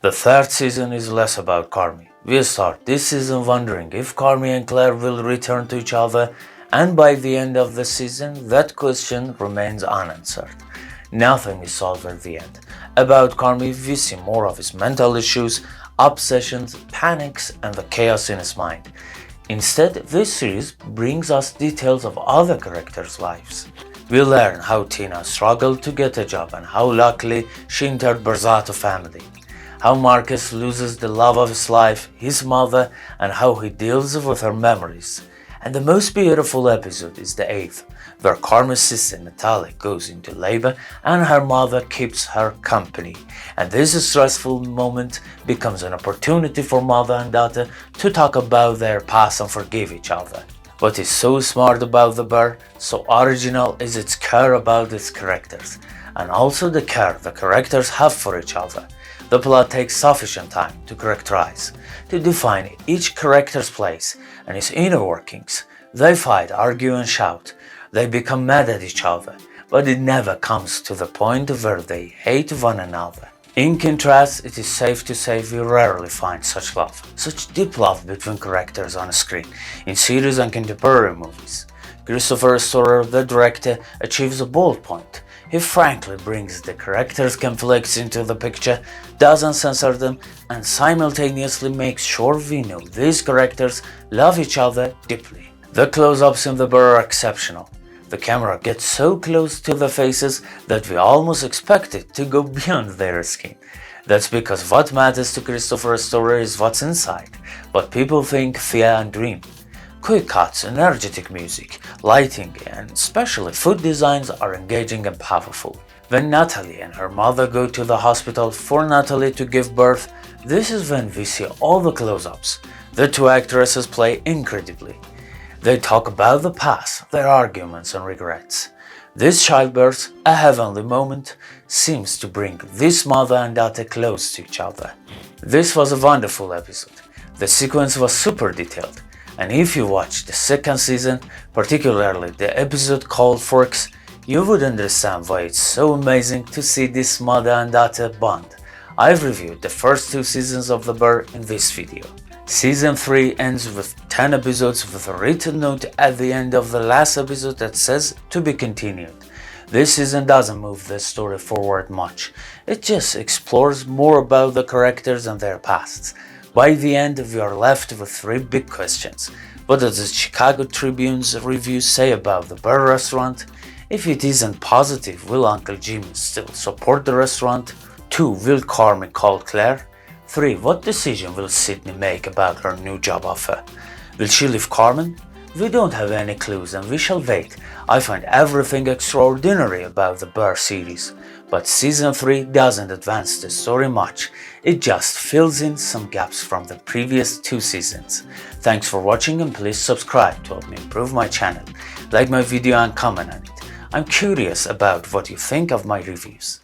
The third season is less about Carmi. We start this season wondering if Carmi and Claire will return to each other, and by the end of the season, that question remains unanswered. Nothing is solved at the end. About Carmi, we see more of his mental issues, obsessions, panics, and the chaos in his mind. Instead, this series brings us details of other characters' lives. We learn how Tina struggled to get a job and how luckily she entered Berzato family. How Marcus loses the love of his life, his mother, and how he deals with her memories. And the most beautiful episode is the 8th, where Carmi's sister Natalie goes into labor and her mother keeps her company. And this stressful moment becomes an opportunity for mother and daughter to talk about their past and forgive each other. What is so smart about The Bear, so original, is its care about its characters, and also the care the characters have for each other. The plot takes sufficient time to characterize, to define each character's place and his inner workings. They fight, argue and shout, they become mad at each other, but it never comes to the point where they hate one another. In contrast, it is safe to say we rarely find such love, such deep love between characters on a screen, in series and contemporary movies. Christopher Storer, the director, achieves a bold point. He frankly brings the characters' conflicts into the picture, doesn't censor them, and simultaneously makes sure we know these characters love each other deeply. The close-ups in The Bear are exceptional. The camera gets so close to the faces that we almost expect it to go beyond their skin. That's because what matters to Christopher Storer is what's inside, what people think, feel and dream. Quick cuts, energetic music, lighting, and especially food designs are engaging and powerful. When Natalie and her mother go to the hospital for Natalie to give birth, this is when we see all the close-ups. The two actresses play incredibly. They talk about the past, their arguments and regrets. This childbirth, a heavenly moment, seems to bring this mother and daughter close to each other. This was a wonderful episode. The sequence was super detailed. And if you watch the second season, particularly the episode called Forks, you would understand why it's so amazing to see this mother and daughter bond. I've reviewed the first 2 seasons of The Bear in this video. Season 3 ends with 10 episodes with a written note at the end of the last episode that says to be continued. This season doesn't move the story forward much, it just explores more about the characters and their pasts. By the end, we are left with 3 big questions. What does the Chicago Tribune's review say about the Bear restaurant? If it isn't positive, will Uncle Jim still support the restaurant? 2. Will Carmi call Claire? 3. What decision will Sydney make about her new job offer? Will she leave Carmen? We don't have any clues and we shall wait. I find everything extraordinary about the Bear series, but Season 3 doesn't advance the story much, it just fills in some gaps from the previous 2 seasons. Thanks for watching and please subscribe to help me improve my channel, like my video and comment on it. I'm curious about what you think of my reviews.